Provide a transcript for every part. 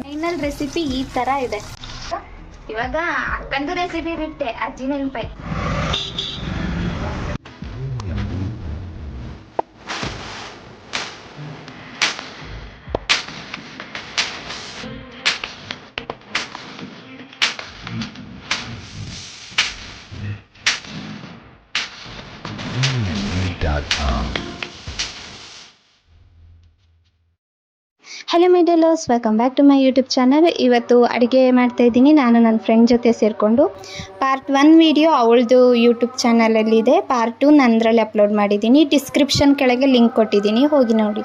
Final recipe ಈ ತರ ಇದೆ. ಇವಾಗ ಅಕ್ಕಂದು ರೆಸಿಪಿ ಬಿಟ್ಟೆ, ಅಜ್ಜಿ ನೆನಪಾಯಿ. Hello my dear loves, welcome back to my YouTube channel. ಇವತ್ತು ಅಡುಗೆ ಮಾಡ್ತಾ ಇದ್ದೀನಿ ನಾನು ನನ್ನ ಫ್ರೆಂಡ್ ಜೊತೆ ಸೇರಿಕೊಂಡು. ಪಾರ್ಟ್ 1 ವಿಡಿಯೋ ಅವಳದು ಯೂಟ್ಯೂಬ್ ಚಾನಲಲ್ಲಿದೆ, ಪಾರ್ಟ್ 2 ನಂದರಲ್ಲಿ ಅಪ್ಲೋಡ್ ಮಾಡಿದ್ದೀನಿ. ಡಿಸ್ಕ್ರಿಪ್ಷನ್ ಕೆಳಗೆ ಲಿಂಕ್ ಕೊಟ್ಟಿದ್ದೀನಿ, ಹೋಗಿ ನೋಡಿ.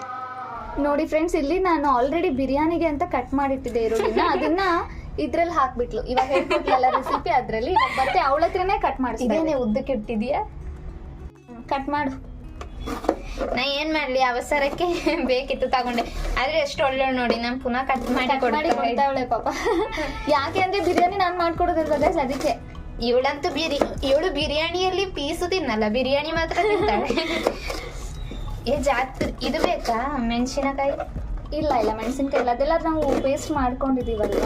ನೋಡಿ ಫ್ರೆಂಡ್ಸ್, ಇಲ್ಲಿ ನಾನು ಆಲ್ರೆಡಿ ಬಿರಿಯಾನಿಗೆ ಅಂತ ಕಟ್ ಮಾಡಿಟ್ಟಿದ್ದೆ ಈರುಳ್ಳಿನ, ಅದನ್ನ ಇದ್ರಲ್ಲಿ ಹಾಕ್ಬಿಟ್ಲು. ಇವಾಗ ಹೇಳ್ಕೊಟ್ಲಲ್ಲ ರೆಸಿಪಿ, ಅದರಲ್ಲಿ ಮತ್ತೆ ಅವಳ ಹತ್ರನೇ ಕಟ್ ಮಾಡಿಸಿದ್ದೇನೆ. ಉದ್ದಕ್ಕೆ ಇಟ್ಟಿದೀಯಾ, ಕಟ್ ಮಾಡು. ನಾ ಏನ್ ಮಾಡ್ಲಿ, ಅವಸರಕ್ಕೆ ಬೇಕಿತ್ತು ತಗೊಂಡೆ. ಆದ್ರೆ ಎಷ್ಟು ಒಳ್ಳೆ ನೋಡಿ, ನಾನು ಪುನಃ ಕಟ್ ಮಾಡಿ ಕೊಡ್ತಾವಳೆ ಪಾಪ. ಯಾಕೆ ಅಂದ್ರೆ ಬಿರಿಯಾನಿ ನಾನು ಮಾಡ್ಕೊಡೋದಿಲ್ವ ಗೈಸ್, ಅದಕ್ಕೆ. ಇವಳಂತೂ ಇವಳು ಬಿರಿಯಾನಿಯಲ್ಲಿ ಪೀಸು ತಿನ್ನಲ್ಲ, ಬಿರಿಯಾನಿ ಮಾತ್ರ ತಿಂತಾಳೆ. ಇದು ಬೇಕಾ ಮೆಣಸಿನಕಾಯಿ? ಇಲ್ಲ ಮೆಣಸಿನಕಾಯಿ ಇಲ್ಲ, ಅದೆಲ್ಲ ನಾವು ಪೇಸ್ಟ್ ಮಾಡ್ಕೊಂಡಿದೀವಲ್ವ.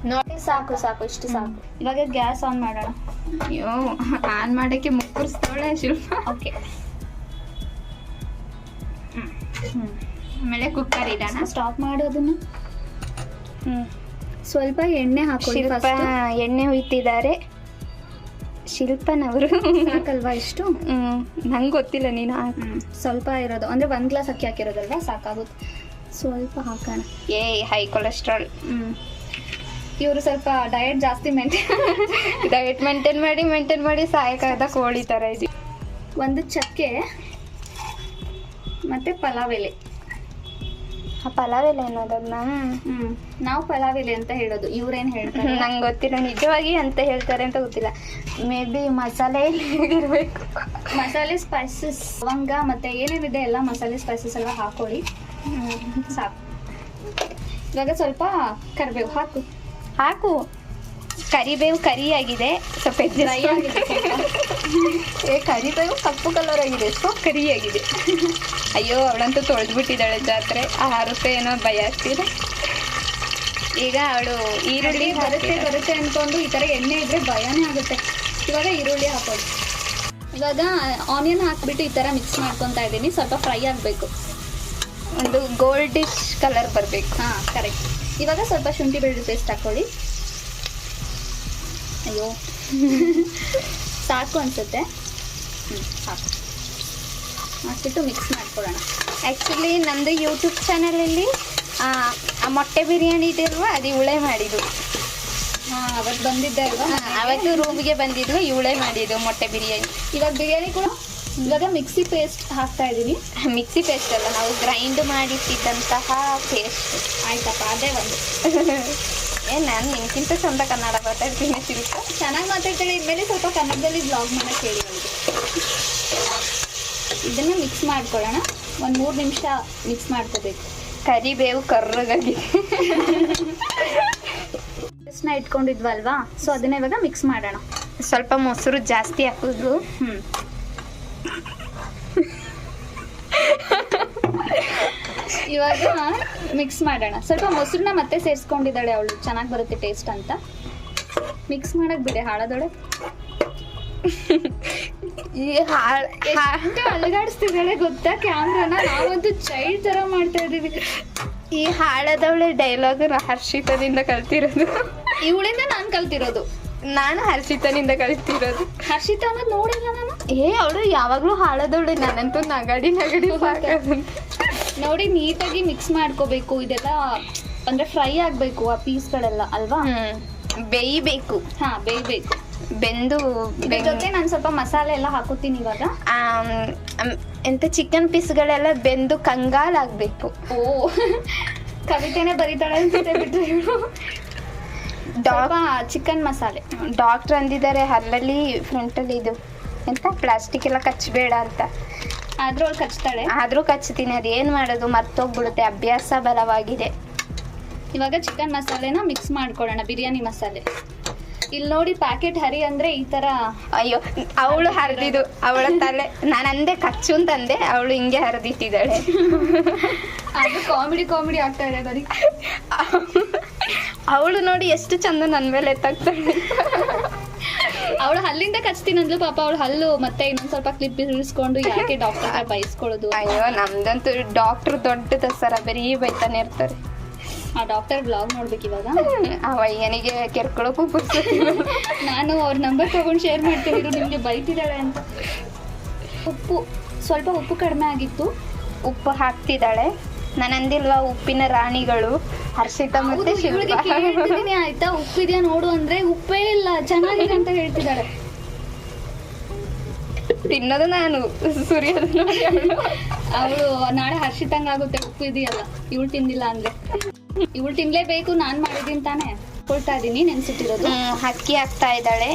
ನೋಡಿ, ಸಾಕು ಇಷ್ಟು ಸಾಕು. ಇವಾಗ ಗ್ಯಾಸ್ ಆನ್ ಮಾಡೋಣ. ಅಯ್ಯೋ, ಆನ್ ಮಾಡಕ್ಕೆ ಮುಕ್ಕರಿಸ್ತಾಳೆ ಶಿಲ್ಪ. ಓಕೆ, ಆಮೇಲೆ ಕುಕ್ಕರ್ ಇಡೋಣ. ಸ್ಟಾಪ್ ಮಾಡೋದನ್ನ. ಸ್ವಲ್ಪ ಎಣ್ಣೆ ಹಾಕೊಳ್ಳಿ. ಶಿಲ್ಪ ಎಣ್ಣೆ ಹುಯ್ತಿದ್ದಾರೆ. ಶಿಲ್ಪನವರು ಸಾಕಲ್ವಾ ಇಷ್ಟು? ನಂಗೆ ಗೊತ್ತಿಲ್ಲ, ನೀನು ಸ್ವಲ್ಪ ಇರೋದು ಅಂದ್ರೆ 1 ಗ್ಲಾಸ್ ಅಕ್ಕಿ ಹಾಕಿರೋದಲ್ವಾ, ಸಾಕಾಗುತ್ತೆ. ಸ್ವಲ್ಪ ಹಾಕೋಣ. High cholesterol. ಇವರು ಸ್ವಲ್ಪ ಡಯಟ್ ಜಾಸ್ತಿ ಮೇಂಟೈನ್ ಮಾಡಿ ಸಾಯಕಾದ ಕೋಳಿ ತರ ಇದೆ. ಒಂದು ಚಕ್ಕೆ ಮತ್ತೆ ಪಲಾವ್ ಎಲೆ. ಪಲಾವ್ ಎಲೆ ಅನ್ನೋದನ್ನ ನಾವು ಪಲಾವ್ ಎಲೆ ಅಂತ ಹೇಳೋದು, ಇವ್ರೇನ್ ಹೇಳ್ತಾರೆ ನಂಗೆ ಗೊತ್ತಿಲ್ಲ, ನಿಜವಾಗಿ ಅಂತ ಹೇಳ್ತಾರೆ ಅಂತ ಗೊತ್ತಿಲ್ಲ. ಮೇ ಬಿ ಮಸಾಲೆ ಇರಬೇಕು. ಮಸಾಲೆ ಸ್ಪೈಸಸ್, ಲವಂಗ ಮತ್ತೆ ಏನೇನಿದೆ ಎಲ್ಲ ಮಸಾಲೆ ಸ್ಪೈಸಸ್ ಎಲ್ಲ ಹಾಕೊಳ್ಳಿ. ಸಾಕು. ಇವಾಗ ಸ್ವಲ್ಪ ಕರಿಬೇವು ಹಾಕು. ಕರಿಬೇವು ಕರಿಯಾಗಿದೆ, ಸ್ವಲ್ಪ ಡ್ರೈ ಆಗಿದೆ. ಕರಿಬೇವು ಕಪ್ಪು ಕಲರ್ ಆಗಿದೆ, ಸೊ ಕರಿಯಾಗಿದೆ. ಅಯ್ಯೋ, ಅವಳಂತೂ ತೊಳೆದ್ಬಿಟ್ಟಿದ್ದಾಳೆ ಜಾತ್ರೆ. 6 ರೂಪಾಯಿ ಏನೋ ಭಯ ಆಗ್ತಿದೆ. ಈಗ ಅವಳು ಈರುಳ್ಳಿ ಬರುತ್ತೆ ಅನ್ಕೊಂಡು ಈ ತರ ಎಣ್ಣೆ ಇದ್ರೆ ಭಯನೇ ಆಗುತ್ತೆ. ಇವಾಗ ಈರುಳ್ಳಿ ಹಾಕೋದು. ಇವಾಗ ಆನಿಯನ್ ಹಾಕ್ಬಿಟ್ಟು ಈ ತರ ಮಿಕ್ಸ್ ಮಾಡ್ಕೊತಾ ಇದ್ದೀನಿ. ಸ್ವಲ್ಪ ಫ್ರೈ ಆಗಬೇಕು, ಒಂದು ಗೋಲ್ಡಿಶ್ ಕಲರ್ ಬರಬೇಕು. ಕರೆಕ್ಟ್. ಇವಾಗ ಸ್ವಲ್ಪ ಶುಂಠಿ ಬೆಳ್ಳುಳ್ಳಿ ಪೇಸ್ಟ್ ಹಾಕೊಳ್ಳಿ. ಅಯ್ಯೋ ಸಾಕು ಅನ್ಸುತ್ತೆ. ಸಾಕು ಹಾಕ್ಬಿಟ್ಟು ಮಿಕ್ಸ್ ಮಾಡ್ಕೊಳ್ಳೋಣ. ಆ್ಯಕ್ಚುಲಿ ನಮ್ಮದು ಯೂಟ್ಯೂಬ್ ಚಾನಲಲ್ಲಿ ಆ ಮೊಟ್ಟೆ ಬಿರಿಯಾನಿ ಇದೆಯಲ್ವ, ಅದು ಇವಳೇ ಮಾಡಿದ್ದು. ಅವತ್ತು ಬಂದಿದ್ದೆ ಅಲ್ವಾ, ಅವತ್ತು ರೂಮಿಗೆ ಬಂದಿದ್ಲು, ಇವಳೇ ಮಾಡಿದ್ದು ಮೊಟ್ಟೆ ಬಿರಿಯಾನಿ. ಇವಾಗ ಬಿರಿಯಾನಿ ಕೂಡ ಇವಾಗ ಮಿಕ್ಸಿ ಪೇಸ್ಟ್ ಹಾಕ್ತಾ ಇದ್ದೀನಿ. ಮಿಕ್ಸಿ ಪೇಸ್ಟ್ ಅಲ್ಲ, ನಾವು ಗ್ರೈಂಡ್ ಮಾಡಿಟ್ಟಿದ್ದಂತಹ ಪೇಸ್ಟ್. ಆಯ್ತಪ್ಪ, ಅದೇ ಒಂದು. ನಾನು ನಿಮ್ಗಿಂತ ಚಂದ ಕನ್ನಡ ಮಾತಾಡ್ತೀನಿ ಶಿಲ್ಪ. ಚೆನ್ನಾಗಿ ಮಾತಾಡ್ತಾಳೆ. ಇನ್ಮೇಲೆ ಸ್ವಲ್ಪ ಕನ್ನಡದಲ್ಲಿ ಬ್ಲಾಗ್ ಮಾಡೋಕ್ಕೆ ಹೇಳಿ ಅವಳಿಗೆ. ಇದನ್ನು ಮಿಕ್ಸ್ ಮಾಡ್ಕೊಳ್ಳೋಣ. ಒಂದು 3 ನಿಮಿಷ ಮಿಕ್ಸ್ ಮಾಡ್ಕೋಬೇಕು. ಕರಿಬೇವು ಕರ್ರಗಾಗಿದೆ. ಪೇಸ್ಟ್ನ ಇಟ್ಕೊಂಡಿದ್ವಲ್ವಾ, ಸೊ ಅದನ್ನ ಇವಾಗ ಮಿಕ್ಸ್ ಮಾಡೋಣ. ಸ್ವಲ್ಪ ಮೊಸರು ಜಾಸ್ತಿ ಹಾಕೋದು. ಇವಾಗ ಮಿಕ್ಸ್ ಮಾಡೋಣ. ಸ್ವಲ್ಪ ಮೊಸರನ್ನ ಮತ್ತೆ ಸೇರಿಸ್ಕೊಂಡಿದ್ದಾಳೆ ಅವಳು, ಚೆನ್ನಾಗಿ ಬರುತ್ತೆ ಟೇಸ್ಟ್ ಅಂತ. ಮಿಕ್ಸ್ ಮಾಡಕ್ ಬಿಡೆ, ಹಾಳದೊಳೆ. ಅಲಗಾಡಿಸ್ತಿದ್ದಾಳೆ ಗೊತ್ತಾ ಕ್ಯಾಮ್ರಾನ. ನಾವಂತೂ ಚೈಲ್ಡ್ ತರ ಮಾಡ್ತಾ ಇದೀವಿ. ಈ ಹಾಳದವಳೆ ಡೈಲಾಗ್ ಹರ್ಷಿತನಿಂದ ಕಲ್ತಿರೋದು. ಇವಳಿಂದ ನಾನು ಕಲ್ತಿರೋದು. ನಾನು ಹರ್ಷಿತನಿಂದ ಕಲ್ತಿರೋದು. ಹರ್ಷಿತ ಅನ್ನೋದು ನೋಡಿಲ್ಲ ನಾನು. ಅವಳು ಯಾವಾಗ್ಲೂ ಹಾಳದವಳೆ, ನಾನಂತೂ ನಗಡಿ ನೋಡಿ. ನೀಟಾಗಿ ಮಿಕ್ಸ್ ಮಾಡ್ಕೋಬೇಕು. ಇದೆಲ್ಲ ಅಂದ್ರೆ ಫ್ರೈ ಆಗ್ಬೇಕು ಆ ಪೀಸ್ಗಳೆಲ್ಲ ಅಲ್ವಾ. ಬೇಯಬೇಕು. ಬೇಯಬೇಕು. ಬೆಂದು ಜೊತೆ ನಾನು ಸ್ವಲ್ಪ ಮಸಾಲೆ ಎಲ್ಲ ಹಾಕೋತೀನಿ ಇವಾಗ. ಎಂತ ಚಿಕನ್ ಪೀಸ್ಗಳೆಲ್ಲ ಬೆಂದು ಕಂಗಾಲಾಗಬೇಕು. ಕವಿತೆನೇ ಬರೀತಾಳೆ ಅನ್ಸುತ್ತೆ ಬಿಟ್ರೆ ಇವಳು. ಚಿಕನ್ ಮಸಾಲೆ ಡಾಕ್ಟರ್ ಅಂದಿದ್ದಾರೆ ಹಲ್ಲಲ್ಲಿ ಫ್ರಂಟಲ್ಲಿ ಇದು ಎಂತ ಪ್ಲಾಸ್ಟಿಕ್ ಎಲ್ಲ ಕಚ್ಚಬೇಡ ಅಂತ. ಆದ್ರೂ ಅವ್ಳು ಕಚ್ತಾಳೆ. ಆದ್ರೂ ಕಚ್ತೀನಿ, ಅದೇನು ಮಾಡೋದು, ಮರ್ತೋಗ್ಬಿಡುತ್ತೆ, ಅಭ್ಯಾಸ ಬಲವಾಗಿದೆ. ಇವಾಗ ಚಿಕನ್ ಮಸಾಲೆನ ಮಿಕ್ಸ್ ಮಾಡ್ಕೊಳ್ಳೋಣ. ಬಿರಿಯಾನಿ ಮಸಾಲೆ ಇಲ್ಲಿ ನೋಡಿ ಪ್ಯಾಕೆಟ್ ಹರಿ ಅಂದ್ರೆ ಈ ತರ. ಅಯ್ಯೋ ಅವಳು ಹರಿದಿದ್ದು ಅವಳ ತಲೆ, ನಾನು ಅಂದೆ ಕಚ್ಚು ಅಂತಂದೆ, ಅವಳು ಹಿಂಗೆ ಹರಿದಿಟ್ಟಿದ್ದಾಳೆ. ಅದು ಕಾಮಿಡಿ ಆಗ್ತಾ ಇದೆ ಬರೀ. ಅವಳು ನೋಡಿ ಎಷ್ಟು ಚಂದ ನನ್ನ ಮೇಲೆ ಎತ್ತಾಗ್ತಾಳೆ. ಅವಳು ಹಲ್ಲಿಂದ ಕಚ್ತೀನಿ ಅಂದ್ಲು ಪಾಪ. ಅವಳು ಹಲ್ಲು ಮತ್ತೆ ಇನ್ನೊಂದ್ ಸ್ವಲ್ಪ ಕ್ಲಿಪ್ ಇಳಿಸ್ಕೊಂಡು ಯಾಕೆ ಡಾಕ್ಟರ್ ಬೈಸ್ಕೊಳ್ಳೋದು. ಅಯ್ಯೋ ನಮ್ದಂತೂ ಡಾಕ್ಟರ್ ದೊಡ್ಡದ ಸರ, ಬರೀ ಬೈತಾನೆ ಇರ್ತಾರೆ. ಆ ಡಾಕ್ಟರ್ ಬ್ಲಾಗ್ ನೋಡ್ಬೇಕು ಇವಾಗ. ಆ ಅಯ್ಯನಿಗೆ ಕೆರ್ಕೊಳಕ್ಕೂ ನಾನು ಅವ್ರ ನಂಬರ್ ತಗೊಂಡು ಶೇರ್ ಮಾಡ್ತೀನಿ, ನಿಮ್ಗೆ ಬೈತಿದ್ದಾಳೆ ಅಂತ. ಸ್ವಲ್ಪ ಉಪ್ಪು ಕಡಿಮೆ ಆಗಿತ್ತು. ಉಪ್ಪು ಹಾಕ್ತಿದ್ದಾಳೆ. ನಾನು ಅಂದಿಲ್ವಾ ಉಪ್ಪಿನ ರಾಣಿಗಳು ಹರ್ಷಿತಾ ಮತ್ತೆ ಶಿಲ್ಪಾ. ಕೇಳ್ತಿದ್ದೀನಿ ಆಯ್ತಾ, ಉಪ್ಪಿದ್ಯಾ ನೋಡು ಅಂದ್ರೆ ಉಪ್ಪೇ ಇಲ್ಲ, ಚೆನ್ನಾಗಿದೆ ಅಂತ ಹೇಳ್ತಿದ್ದಾಳೆ. ತಿನ್ನೋದು ನಾನು, ಸುರಿಯೋದು ಅವಳು. ನಾಳೆ ಹರ್ಷಿತಂಗ ಆಗುತ್ತೆ ಉಪ್ಪು ಇದೆಯಲ್ಲ, ಇವಳು ತಿಂದಿಲ್ಲ ಅಂದ್ರೆ. ಇವಳು ತಿನ್ಲೇಬೇಕು, ನಾನ್ ಮಾಡಿದೀನಿ ತಾನೆ. ಕೊಳ್ತಾ ಇದೀನಿ ನೆನ್ಸಿಟ್ಟಿರೋದು. ಅಕ್ಕಿ ಹಾಕ್ತಾ ಇದ್ದಾಳೆ.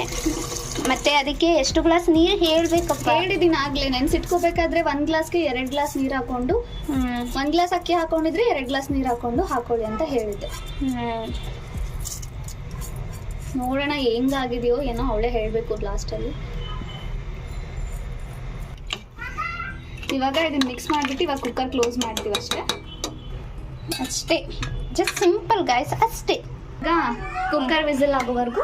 ಮತ್ತೆ ಅದಕ್ಕೆ ಎಷ್ಟು ಗ್ಲಾಸ್ ನೀರು ಹೇಳ್ಬೇಕಪ್ಪ? ಹೇಳಿದೀನಿ ಆಗ್ಲೇ. ನೆನ್ಸಿಟ್ಕೋಬೇಕಾದ್ರೆ 1 ಗ್ಲಾಸ್ಗೆ 2 ಗ್ಲಾಸ್ ನೀರ್ ಹಾಕೊಂಡು, 1 ಗ್ಲಾಸ್ ಅಕ್ಕಿ ಹಾಕೊಂಡಿದ್ರೆ 2 ಗ್ಲಾಸ್ ನೀರ್ ಹಾಕೊಂಡು ಹಾಕೊಳ್ಳಿ ಅಂತ ಹೇಳಿದ್ದೆ. ನೋಡೋಣ ಹೆಂಗಾಗಿದೆಯೋ ಏನೋ, ಅವಳೇ ಹೇಳ್ಬೇಕು ಲಾಸ್ಟ್ ಅಲ್ಲಿ. ಇವಾಗ ಇದನ್ನ ಮಿಕ್ಸ್ ಮಾಡ್ಬಿಟ್ಟು ಇವಾಗ ಕುಕ್ಕರ್ ಕ್ಲೋಸ್ ಮಾಡ್ತೀವಿ ಅಷ್ಟೇ. ಜಸ್ಟ್ ಸಿಂಪಲ್ ಗೈಸ್, ಅಷ್ಟೇ. ಈಗ ಕುಕ್ಕರ್ ವಿಸಿಲ್ ಆಗೋವರೆಗೂ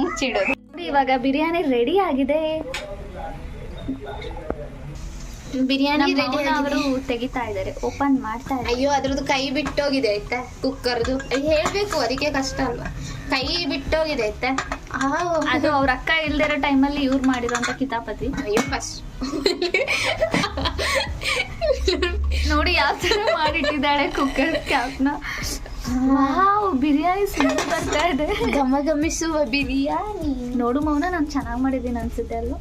ಮುಚ್ಚಿಡೋದು. ಇವಾಗ ಬಿರಿಯಾನಿ ರೆಡಿ ಆಗಿದೆ. ಬಿರಿಯಾನಿ ಅವರು ತೆಗಿತಾ ಇದ್ದಾರೆ, ಓಪನ್ ಮಾಡ್ತಾ ಇದ್ದಾರೆ. ಅಯ್ಯೋ ಅದ್ರದ್ದು ಕೈ ಬಿಟ್ಟೋಗಿದೆ ಆಯ್ತಾ, ಕುಕ್ಕರ್ದು ಹೇಳ್ಬೇಕು, ಅದಕ್ಕೆ ಕಷ್ಟ ಅಲ್ವಾ. ಕೈ ಬಿಟ್ಟೋಗಿದೆ ಆಯ್ತಾ. ಅದು ಅವ್ರ ಅಕ್ಕ ಇಲ್ದಿರೋ ಟೈಮಲ್ಲಿ ಇವ್ರು ಮಾಡಿರೋಂತ ಕಿತಾಪತಿ. ಅಯ್ಯೋ ಫಸ್ಟ್ ನೋಡಿ ಯಾವ ತರ ಮಾಡಿಟ್ಟಿದ್ದಾಳೆ ಕುಕ್ಕರ್ ಕ್ಯಾಪ್ನ. ಬಿರಿಯಾನಿ ಸ್ಮೆಲ್ ಬರ್ತಾ ಇದೆ, ಘಮಿಸುವ ಬಿರಿಯಾನಿ. ನೋಡು ಮೌನ, ನಾನು ಚೆನ್ನಾಗಿ ಮಾಡಿದ್ದೀನಿ ಅನ್ಸುತ್ತೆ ಅಲ್ವಾ.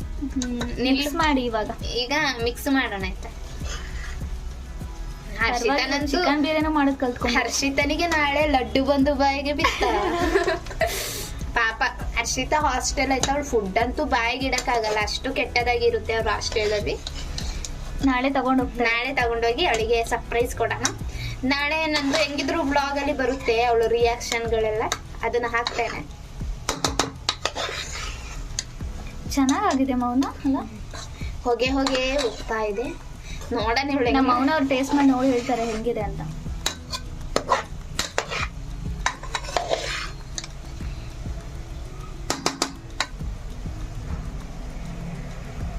ಮಿಕ್ಸ್ ಮಾಡಿ ಇವಾಗ. ಈಗ ಮಿಕ್ಸ್ ಮಾಡೋಣ ಆಯ್ತಾ. ಚಿಕನ್ ಬಿರಿಯಾನಿ ಮಾಡೋದು ಕಲ್ತ್ಕೊಂಡು. ಹರ್ಷಿತನಿಗೆ ನಾಳೆ ಲಡ್ಡು ಬಂದು ಬಾಯಿಗೆ ಬಿತ್ತ. ಪಾಪ ಹರ್ಷಿತಾ ಹಾಸ್ಟೆಲ್ ಆಯ್ತಾ, ಅವಳು ಫುಡ್ ಅಂತೂ ಬಾಯಿಗೆ ಇಡಕ್ಕಾಗಲ್ಲ, ಅಷ್ಟು ಕೆಟ್ಟದಾಗಿರುತ್ತೆ ಅವ್ರ ಹಾಸ್ಟೆಲಲ್ಲಿ. ನಾಳೆ ತಗೊಂಡೋಗಿ ಅವಳಿಗೆ ಸರ್ಪ್ರೈಸ್ ಕೊಡೋಣ. ನಾಳೆ ನಂದು ಹೆಂಗಿದ್ರು ಬ್ಲಾಗ್ ಅಲ್ಲಿ ಬರುತ್ತೆ ಅವಳು ರಿಯಾಕ್ಷನ್ಗಳೆಲ್ಲ, ಅದನ್ನ ಹಾಕ್ತೇನೆ. ಚೆನ್ನಾಗಿದೆ ಮೌನ ಅಲ್ಲ, ಹೊಗೆ ಹೋಗ್ತಾ ಇದೆ. ನೋಡೋಣ ನಮ್ಮ ಮೌನ ಅವ್ರು ಟೇಸ್ಟ್ ಮಾಡಿ ನೋಡಿ ಹೇಳ್ತಾರೆ ಹೆಂಗಿದೆ ಅಂತ.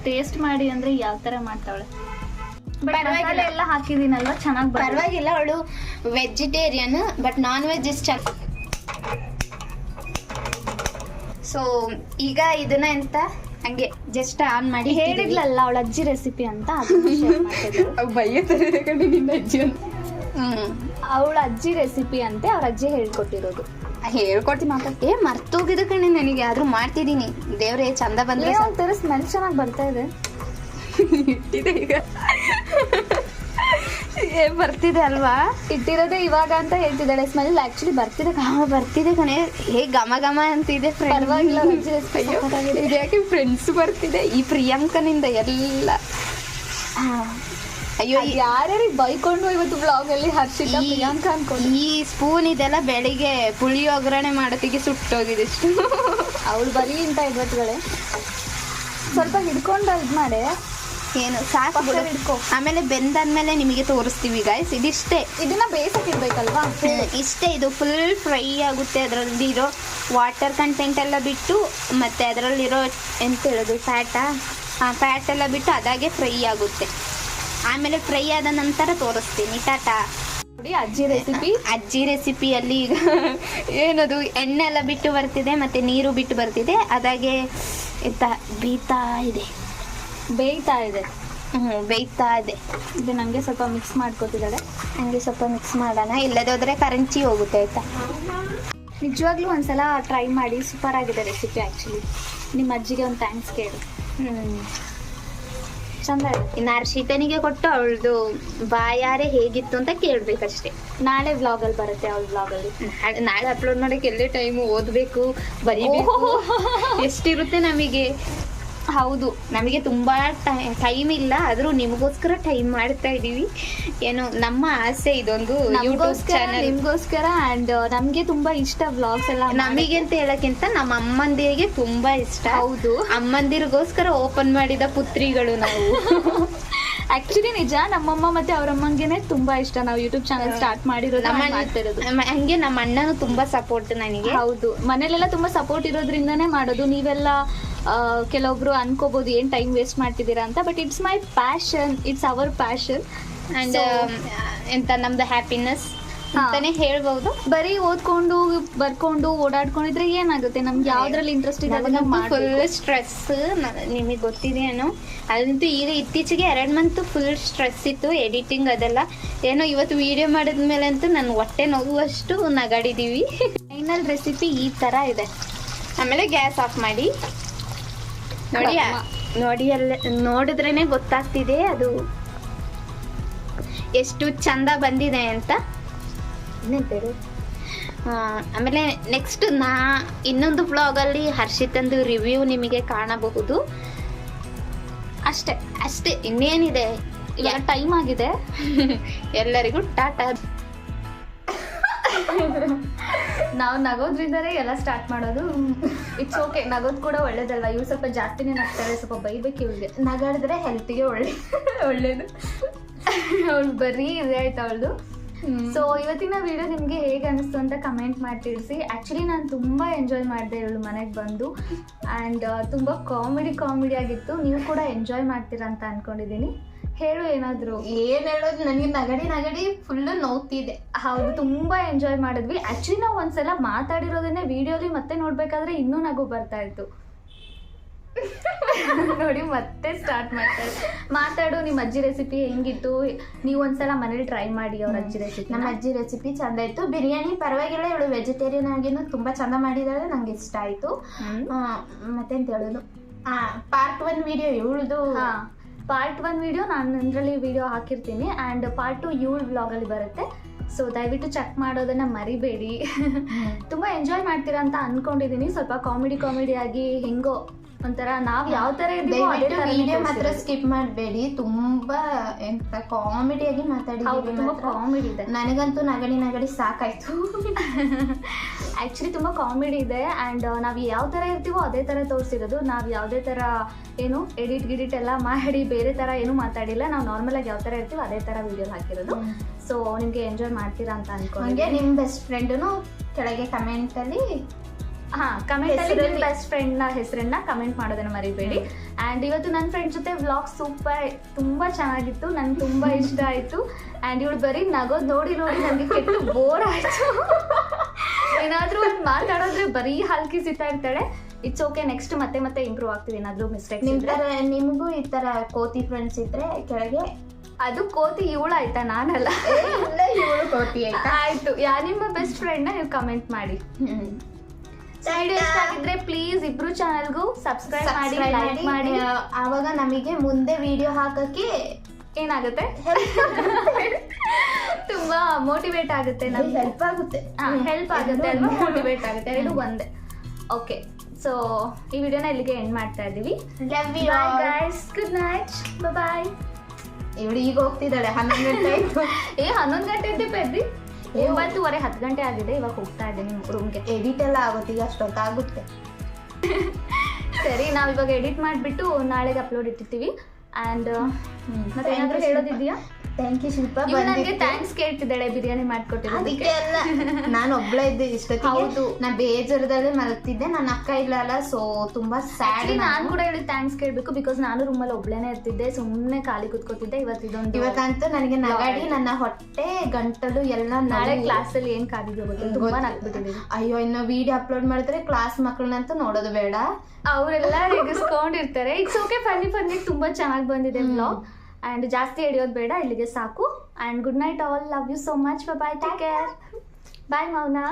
ಟೇಸ್ಟ್ ಮಾಡಿ ಅಂದ್ರೆ ಯಾವ ತರ ಮಾಡ್ತಾವಳೆ. ಮಸಾಲೆ ಎಲ್ಲ ಹಾಕಿದೀನಲ್ವಾ, ಚೆನ್ನಾಗಿ ಪರವಾಗಿಲ್ಲ. ಅವಳು ವೆಜಿಟೇರಿಯನ್, ಬಟ್ ನಾನ್ ವೆಜ್ ಇಷ್ಟ. ಸೊ ಈಗ ಇದನ್ನ ಎಂತ ಹಂಗೆ ಜಸ್ಟ್ ಆನ್ ಮಾಡಿ ಹೇಳಿದ್ಲಲ್ಲ ಅವಳ ಅಜ್ಜಿ ರೆಸಿಪಿ ಅಂತ. ಅವಳ ಅಜ್ಜಿ ರೆಸಿಪಿ ಅಂತೆ, ಅವ್ರ ಅಜ್ಜಿ ಹೇಳ್ಕೊಟ್ಟಿರೋದು. ಹೇಳ್ಕೊಡ್ತೀನಿ ಮರ್ತೋಗಿದ ಕಣೆ ನನಗೆ, ಆದ್ರೂ ಮಾಡ್ತಿದೀನಿ. ದೇವ್ರೆ ಚಂದ ಬಂದ್ರೆ ಒಂಥರ ಸ್ಮೆಲ್ ಚೆನ್ನಾಗಿ ಬರ್ತಾ ಇದೆ. ಈಗ ಬರ್ತಿದೆ ಅಲ್ವಾ, ಇಟ್ಟಿರೋದೇ ಇವಾಗ ಅಂತ ಹೇಳ್ತಿದ್ದಾಳೆ. ಸ್ಮೆಲ್ ಆಕ್ಚುಲಿ ಬರ್ತಿದೆ ಕಣೆ. ಘಮ ಅಂತಿದೆ. ಪರವಾಗಿಲ್ಲ, ಯಾಕೆ ಫ್ರೆಂಡ್ಸ್ ಬರ್ತಿದೆ ಈ ಪ್ರಿಯಾಂಕನಿಂದ ಎಲ್ಲ. ಅಯ್ಯೋ ಯಾರ್ಯಾರಿಗೆ ಬೈಕೊಂಡು ಇವತ್ತು ಬ್ಲಾಗ್ ಅಲ್ಲಿ ಹರ್ಷಿತಾ ಪ್ರಿಯಾಂಕ ಅನ್ಕೊಂಡು. ಈ ಸ್ಪೂನ್ ಇದೆಲ್ಲ ಬೆಳಿಗ್ಗೆ ಪುಳಿ ಒಗ್ಗರಣೆ ಮಾಡೋದಿಗೆ ಸುಟ್ಟೋಗಿದೆ ಇಷ್ಟು. ಅವಳು ಬರೀ ಇಂತ ಇವತ್ತುಗಳೇ ಸ್ವಲ್ಪ ಹಿಡ್ಕೊಂಡು ಇದ್ ಮಾಡಿ. ಏನು ಸಾಕು ಹಿಡ್ಕೊ. ಆಮೇಲೆ ಬೆಂದಾದ್ಮೇಲೆ ನಿಮಗೆ ತೋರಿಸ್ತೀವಿ ಗಾಯ್ಸ್. ಇದಿಷ್ಟೇ, ಇದನ್ನ ಬೇಯಿಸಕ್ಕೆ ಇರ್ಬೇಕಲ್ವಾ. ಇಷ್ಟೇ, ಇದು ಫುಲ್ ಫ್ರೈ ಆಗುತ್ತೆ. ಅದರಲ್ಲಿ ಇರೋ ವಾಟರ್ ಕಂಟೆಂಟ್ ಎಲ್ಲ ಬಿಟ್ಟು, ಮತ್ತೆ ಅದರಲ್ಲಿರೋ ಎಂತ ಹೇಳೋದು ಫ್ಯಾಟ್ ಎಲ್ಲ ಬಿಟ್ಟು ಅದಾಗೆ ಫ್ರೈ ಆಗುತ್ತೆ. ಆಮೇಲೆ ಫ್ರೈ ಆದ ನಂತರ ತೋರಿಸ್ತೀನಿ. ಟಾಟಾ. ನೋಡಿ ಅಜ್ಜಿ ರೆಸಿಪಿಯಲ್ಲಿ ಈಗ ಏನದು ಎಣ್ಣೆ ಎಲ್ಲ ಬಿಟ್ಟು ಬರ್ತಿದೆ, ಮತ್ತೆ ನೀರು ಬಿಟ್ಟು ಬರ್ತಿದೆ. ಅದಾಗೆ ಎಂತ ಬೇಯ್ತಾ ಇದೆ. ಇದು ನಂಗೆ ಸ್ವಲ್ಪ ಮಿಕ್ಸ್ ಮಾಡ್ಕೊತಿದ್ದಾಳೆ. ಹಂಗೆ ಸ್ವಲ್ಪ ಮಿಕ್ಸ್ ಮಾಡೋಣ, ಇಲ್ಲದೋದ್ರೆ ಕರಂಚಿ ಹೋಗುತ್ತೆ ಆಯ್ತಾ. ನಿಜವಾಗ್ಲೂ ಒಂದ್ಸಲ ಟ್ರೈ ಮಾಡಿ, ಸೂಪರ್ ಆಗಿದೆ ರೆಸಿಪಿ. ಆ್ಯಕ್ಚುಲಿ ನಿಮ್ಮ ಅಜ್ಜಿಗೆ ಒಂದು ಥ್ಯಾಂಕ್ಸ್ ಕೇಳು. ಚಂದ ಇದೆ. ಇನ್ನು ಹರ್ಷಿತನಿಗೆ ಕೊಟ್ಟು ಅವಳದು ಬಾಯಾರೆ ಹೇಗಿತ್ತು ಅಂತ ಕೇಳ್ಬೇಕಷ್ಟೇ. ನಾಳೆ ವ್ಲಾಗಲ್ಲಿ ಬರುತ್ತೆ, ಅವಳ ವ್ಲಾಗಲ್ಲಿ. ನಾಳೆ ಅಪ್ಲೋಡ್ ಮಾಡೋಕೆ ಎಲ್ಲೇ ಟೈಮು, ಓದಬೇಕು, ಬರೀಬೇಕು, ಎಷ್ಟಿರುತ್ತೆ ನಮಗೆ. ಹೌದು, ನಮಗೆ ತುಂಬ ಟೈಮ್ ಇಲ್ಲ, ಆದರೂ ನಿಮಗೋಸ್ಕರ ಟೈಮ್ ಮಾಡ್ತಾ ಇದ್ದೀವಿ. ಏನೋ ನಮ್ಮ ಆಸೆ ಇದೊಂದು ಯೂಟ್ಯೂಬ್ ಚಾನಲ್ ನಿಮ್ಗೋಸ್ಕರ. ಆ್ಯಂಡ್ ನಮಗೆ ತುಂಬಾ ಇಷ್ಟ ವ್ಲಾಗ್ಸ್ ಎಲ್ಲ. ನಮಗೆ ಅಂತ ಹೇಳಕ್ಕಿಂತ ನಮ್ಮ ಅಮ್ಮಂದಿರಿಗೆ ತುಂಬಾ ಇಷ್ಟ. ಹೌದು, ಅಮ್ಮಂದಿರಿಗೋಸ್ಕರ ಓಪನ್ ಮಾಡಿದ ಪುತ್ರಿಗಳು ನಾವು. ಆಕ್ಚುಲಿ ನಿಜ, ನಮ್ಮಮ್ಮ ಮತ್ತೆ ಅವ್ರಮ್ಮಂಗೆನೆ ತುಂಬಾ ಇಷ್ಟ ನಾವು ಯೂಟ್ಯೂಬ್ ಚಾನಲ್ ಸ್ಟಾರ್ಟ್ ಮಾಡಿರೋದು, ಮಾಡ್ತಿರೋದು. ಹಂಗೆ ನಮ್ಮ ಅಣ್ಣನು ತುಂಬಾ ಸಪೋರ್ಟ್ ನನಗೆ. ಹೌದು, ಮನೇಲೆಲ್ಲ ತುಂಬಾ ಸಪೋರ್ಟ್ ಇರೋದ್ರಿಂದಾನೇ ಮಾಡೋದು. ನೀವೆಲ್ಲ ಕೆಲವೊಬ್ರು ಅನ್ಕೋಬಹುದು ಏನ್ ಟೈಮ್ ವೇಸ್ಟ್ ಮಾಡ್ತಿದ್ದೀರಾ ಅಂತ, but it's my passion, it's hour passion. And ಎಂತ ನಮ್ದು ಹ್ಯಾಪಿನೆಸ್ ಅಂತಾನೆ ಹೇಳ್ಬಹುದು. ಬರೀ ಓದ್ಕೊಂಡು ಬರ್ಕೊಂಡು ಓಡಾಡ್ಕೊಂಡಿದ್ರೆ ಏನಾಗುತ್ತೆ? ನಮ್ಗೆ ಯಾವ್ದ್ರಲ್ಲಿ ಇಂಟ್ರೆಸ್ಟ್ ಇದೆ ಫುಲ್ ಸ್ಟ್ರೆಸ್, ನಿಮಗೆ ಗೊತ್ತಿದೆ ಏನೋ. ಅದಂತೂ ಈಗ ಇತ್ತೀಚೆಗೆ 2 ಮಂತ್ ಫುಲ್ ಸ್ಟ್ರೆಸ್ ಇತ್ತು, ಎಡಿಟಿಂಗ್ ಅದೆಲ್ಲ. ಏನೋ ಇವತ್ತು ವಿಡಿಯೋ ಮಾಡಿದ್ಮೇಲೆ ಅಂತೂ ನನ್ನ ಹೊಟ್ಟೆ ನೋವುವಷ್ಟು ನಗಾಡಿದೀವಿ. ಫೈನಲ್ ರೆಸಿಪಿ ಈ ತರ ಇದೆ. ಆಮೇಲೆ ಗ್ಯಾಸ್ ಆಫ್ ಮಾಡಿ ನೋಡಿ ಎಲ್ಲ ನೋಡಿದ್ರೇನೆ ಗೊತ್ತಾಗ್ತಿದೆ ಅದು ಎಷ್ಟು ಚಂದ ಬಂದಿದೆ ಅಂತ. ಆಮೇಲೆ ನೆಕ್ಸ್ಟ್ ಇನ್ನೊಂದು ಬ್ಲಾಗಲ್ಲಿ ಹರ್ಷಿತಂದು ರಿವ್ಯೂ ನಿಮಗೆ ಕಾಣಬಹುದು. ಅಷ್ಟೇ ಇನ್ನೇನಿದೆ. ಇವಾಗ ಟೈಮ್ ಆಗಿದೆ. ಎಲ್ಲರಿಗೂ ಟಾಟಾ. ನಾವು ನಗೋದ್ರಿಂದಲೇ ಎಲ್ಲ ಸ್ಟಾರ್ಟ್ ಮಾಡೋದು. ಇಟ್ಸ್ ಓಕೆ, ನಗೋದು ಕೂಡ ಒಳ್ಳೇದಲ್ವಾ. ಇವ್ರು ಸ್ವಲ್ಪ ಜಾಸ್ತಿನೇ ನಗ್ತಾರೆ, ಸ್ವಲ್ಪ ಬೈಬೇಕು ಇವ್ರಿಗೆ. ನಗಾಡಿದ್ರೆ ಹೆಲ್ತಿಗೆ ಒಳ್ಳೇದು. ಅವಳು ಬರೀ ಇದೆ ಆಯ್ತು ಅವಳದು. ಸೊ ಇವತ್ತಿನ ವಿಡಿಯೋ ನಿಮಗೆ ಹೇಗೆ ಅನಿಸ್ತು ಅಂತ ಕಮೆಂಟ್ ಮಾಡಿ ತಿಳಿಸಿ. ಆ್ಯಕ್ಚುಲಿ ನಾನು ತುಂಬ ಎಂಜಾಯ್ ಮಾಡಿದೆ ಇವಳು ಮನೆಗೆ ಬಂದು. ಆ್ಯಂಡ್ ತುಂಬ ಕಾಮಿಡಿ ಆಗಿತ್ತು. ನೀವು ಕೂಡ ಎಂಜಾಯ್ ಮಾಡ್ತೀರಾ ಅಂತ ಅಂದ್ಕೊಂಡಿದ್ದೀನಿ. ಹೇಳು ಏನಾದರೂ. ಏನು ಹೇಳೋದು, ನನಗೆ ನಗಡಿ ಫುಲ್ಲು ನೋವ್ತಿದೆ. ಹೌದು, ತುಂಬ ಎಂಜಾಯ್ ಮಾಡಿದ್ವಿ. ಆ್ಯಕ್ಚುಲಿ ನಾವು ಒಂದ್ಸಲ ಮಾತಾಡಿರೋದನ್ನೇ ವಿಡಿಯೋಲಿ ಮತ್ತೆ ನೋಡಬೇಕಾದ್ರೆ ಇನ್ನೂ ನಗು ಬರ್ತಾ ಇತ್ತು. ನೋಡಿ ಮತ್ತೆ ಸ್ಟಾರ್ಟ್ ಮಾಡ್ತಾರೆ. ಮಾತಾಡು, ನಿಮ್ಮ ಅಜ್ಜಿ ರೆಸಿಪಿ ಹೆಂಗಿತ್ತು? ನೀವು ಒಂದ್ಸಲ ಮನೇಲಿ ಟ್ರೈ ಮಾಡಿ ಅವ್ರ ಅಜ್ಜಿ ರೆಸಿಪಿ. ನಮ್ಮ ಅಜ್ಜಿ ರೆಸಿಪಿ ಚಂದ ಇತ್ತು. ಬಿರಿಯಾನಿ ಪರವಾಗಿಲ್ಲ, ಇವಳು ವೆಜಿಟೇರಿಯನ್ ಆಗಿನೂ ತುಂಬ ಚಂದ ಮಾಡಿದಾಳೆ, ನಂಗೆ ಇಷ್ಟ ಆಯಿತು. ಮತ್ತೆಂತ ಹೇಳೋದು, ಪಾರ್ಟ್ 1 ವಿಡಿಯೋ ಇವಳದು. ಪಾರ್ಟ್ 1 ವಿಡಿಯೋ ನಾನು ಇದರಲ್ಲಿ ವಿಡಿಯೋ ಹಾಕಿರ್ತೀನಿ. ಆ್ಯಂಡ್ ಪಾರ್ಟ್ 2 ಇವಳು ವ್ಲಾಗಲ್ಲಿ ಬರುತ್ತೆ. ಸೊ ದಯವಿಟ್ಟು ಚೆಕ್ ಮಾಡೋದನ್ನ ಮರಿಬೇಡಿ. ತುಂಬ ಎಂಜಾಯ್ ಮಾಡ್ತೀರಾ ಅಂತ ಅಂದ್ಕೊಂಡಿದ್ದೀನಿ. ಸ್ವಲ್ಪ ಕಾಮಿಡಿ ಆಗಿ ಹೆಂಗೋ ಒಂಥರ ನಾವು ಯಾವ ತರ ಇದೀವೋ ಅದೇ ತರ ವಿಡಿಯೋ ಮಾತ್ರ ಸ್ಕಿಪ್ ಮಾಡಬೇಡಿ. ತುಂಬಾ ಎಂತ ಕಾಮಿಡಿಯಾಗಿ ಮಾತಾಡಿದೀವಿ. ತುಂಬಾ ಕಾಮಿಡಿ ಇದೆ. ನನಗಂತೂ ನಗಡಿ ಸಾಕಾಯ್ತು. ಆಕ್ಚುಲಿ ತುಂಬಾ ಕಾಮಿಡಿ ಇದೆ. ಆ್ಯಂಡ್ ನಾವು ಯಾವ ತರ ಇರ್ತೀವೋ ಅದೇ ತರ ತೋರಿಸಿರೋದು. ನಾವು ಯಾವುದೇ ತರ ಏನು ಎಡಿಟ್ ಎಲ್ಲ ಮಾಡಿ ಬೇರೆ ತರ ಏನು ಮಾತಾಡಿಲ್ಲ. ನಾವು ನಾರ್ಮಲ್ ಆಗಿ ಯಾವ ತರ ಇರ್ತೀವೋ ಅದೇ ತರ ವಿಡಿಯೋ ಹಾಕಿರೋದು. ಸೊ ನಿಮ್ಗೆ ಎಂಜಾಯ್ ಮಾಡ್ತೀರಾ ಅಂತ ಅನ್ಕೊಂಡೆ. ನಿಮ್ಮ ಬೆಸ್ಟ್ ಫ್ರೆಂಡ್ನು ಕೆಳಗೆ ಕಮೆಂಟ್ ಅಲ್ಲಿ ಕಮೆಂಟ್ ಅಲ್ಲಿ ನಿಮ್ಮ ಬೆಸ್ಟ್ ಫ್ರೆಂಡ್ ನ ಹೆಸರನ್ನ ಕಮೆಂಟ್ ಮಾಡೋದನ್ನ ಮರಿಬೇಡಿ. ಅಂಡ್ ಇವತ್ತು ನನ್ನ ಫ್ರೆಂಡ್ ಜೊತೆ ವ್ಲಾಗ್ ತುಂಬಾ ಚೆನ್ನಾಗಿತ್ತು. ನನ್ಗೆ ತುಂಬಾ ಇಷ್ಟ ಆಯ್ತು. ಅಂಡ್ ಇವಳು ಬರೀ ನಗೋದ್ ನೋಡಿ ನನಗೆ ಕೆಟ್ಟು ಬೋರ್ ಆಯ್ತು. ಏನಾದ್ರೂ ಒಂದು ಮಾತಾಡೋದ್ರೆ ಬರೀ ಹಲ್ಕಿ ಸಿಗ್ತಾ ಇರ್ತಾಳೆ. ಇಟ್ಸ್ ಓಕೆ, ನೆಕ್ಸ್ಟ್ ಮತ್ತೆ ಇಂಪ್ರೂವ್ ಆಗ್ತೀವಿ. ಏನಾದ್ರೂ ಮಿಸ್ಟೇಕ್ ನಿಮಗೂ ಈ ತರ ಕೋತಿ ಫ್ರೆಂಡ್ಸ್ ಇದ್ರೆ ಕೆಳಗೆ. ಅದು ಕೋತಿ ಇವಳು ಆಯ್ತಾ, ನಾನಲ್ಲ. ಇವಳು ಕೋತಿ ಆಯ್ತು. ನಿಮ್ಮ ಬೆಸ್ಟ್ ಫ್ರೆಂಡ್ ನ ನೀವು ಕಮೆಂಟ್ ಮಾಡಿ. ವಿಡಿಯೋ ಇಷ್ಟ ಆಗಿದ್ರೆ ಪ್ಲೀಸ್ ಇಬ್ರು ಚಾನಲ್ಗೂ ಸಬ್ಸ್ಕ್ರೈಬ್ ಮಾಡಿ, ಲೈಕ್ ಮಾಡಿ. ಆವಾಗ ನಮಗೆ ಮುಂದೆ ವಿಡಿಯೋ ಹಾಕಕ್ಕೆ ಏನಾಗುತ್ತೆ, ತುಂಬಾ ಮೋಟಿವೇಟ್ ಆಗುತ್ತೆ. ನಮ್ಗೆ ಹೆಲ್ಪ್ ಆಗುತ್ತೆ ಅಲ್ವಾ, ಮೋಟಿವೇಟ್ ಆಗುತ್ತೆ. ಎರಡು ಒಂದೇ. ಓಕೆ, ಸೊ ಈ ವಿಡಿಯೋನ ಇಲ್ಲಿಗೆ ಎಂಡ್ ಮಾಡ್ತಾ ಇದ್ದೀವಿ. ಬಾಯ್ ಗೈಸ್, ಗುಡ್ ನೈಟ್, ಬಾಯ್. ಇವಳು ಈಗ ಹೋಗ್ತಿದ್ದಾಳೆ. 11 ಗಂಟೆ ಆಯ್ತು. 11 ಗಂಟೆ ಇದ್ದೆ ಪೆದ್ರಿ. 9:30 10 ಗಂಟೆ ಆಗಿದೆ. ಇವಾಗ ಹೋಗ್ತಾ ಇದ್ದೀನಿ ರೂಮ್ಗೆ. ಎಡಿಟ್ ಎಲ್ಲ ಆಗುತ್ತೆ, ಈಗ ಅಷ್ಟೊತ್ತಾಗುತ್ತೆ. ಸರಿ, ನಾವು ಇವಾಗ ಎಡಿಟ್ ಮಾಡಿಬಿಟ್ಟು ನಾಳೆಗೆ ಅಪ್ಲೋಡ್ ಇಟ್ಟಿರ್ತೀವಿ. ಆ್ಯಂಡ್ ಮತ್ತೆ ಏನಾದರೂ ಹೇಳೋದಿದೆಯಾ? ಥ್ಯಾಂಕ್ ಯು ಶಿಲ್ಪ. ನನಗೆ ಥ್ಯಾಂಕ್ಸ್ ಕೇಳ್ತಿದ್ದಾಳೆ ಬಿರಿಯಾನಿ ಮಾಡ್ಕೊಟ್ಟಿದ್ದಕ್ಕೆ. ನಾನು ಒಬ್ಳೆ ಇದ್ದೆ ಇಷ್ಟೊತ್ತಿಗೆ. ಹೌದು, ನಾನು ಬೇಜಾರದಲ್ಲೇ ಮಲಗ್ತಿದ್ದೆ. ನನ್ನ ಅಕ್ಕ ಇಲ್ಲಲ್ಲ, ಸೊ ತುಂಬಾ ಸ್ಯಾಡ್. ನಾನು ಕೂಡ ಹೇಳಿ ಥ್ಯಾಂಕ್ಸ್ ಕೇಳಬೇಕು. ಬಿಕಾಸ್ ನಾನು ರೂಮಲ್ಲಿ ಒಬ್ಳೇನೆ ಇರ್ತಿದ್ದೆ, ಸುಮ್ಮನೆ ಖಾಲಿ ಕುತ್ಕೋತಿದ್ದೆ. ಇವತ್ತಂತೂ ನನಗೆ ನಗಾಡಿ ನನ್ನ ಹೊಟ್ಟೆ ಗಂಟಲು ಎಲ್ಲ. ನಾಳೆ ಕ್ಲಾಸಲ್ಲಿ ಏನು ಕಾದಿದ್ಯೋ ಗೊತ್ತಿಲ್ಲ, ತುಂಬಾ ನಗ್ಬಿಟ್ಟಿದ್ದೀನಿ. ಅಯ್ಯೋ, ಇನ್ನು ವಿಡಿಯೋ ಅಪ್ಲೋಡ್ ಮಾಡಿದ್ರೆ ಕ್ಲಾಸ್ ಮಕ್ಕಳನ್ನಂತೂ ನೋಡೋದು ಬೇಡ, ಅವರೆಲ್ಲ ರೇಗಿಸ್ಕೊಂಡಿರ್ತಾರೆ. ಇಟ್ಸ್ ಓಕೆ, ಫನ್ನಿ ತುಂಬಾ ಚೆನ್ನಾಗಿ ಬಂದಿದೆ ವ್ಲಾಗ್. ಆ್ಯಂಡ್ ಜಾಸ್ತಿ ಹಿಡಿಯೋದು ಬೇಡ, ಇಲ್ಲಿಗೆ ಸಾಕು. And good night all, love you so much, bye, take care, bye Moun.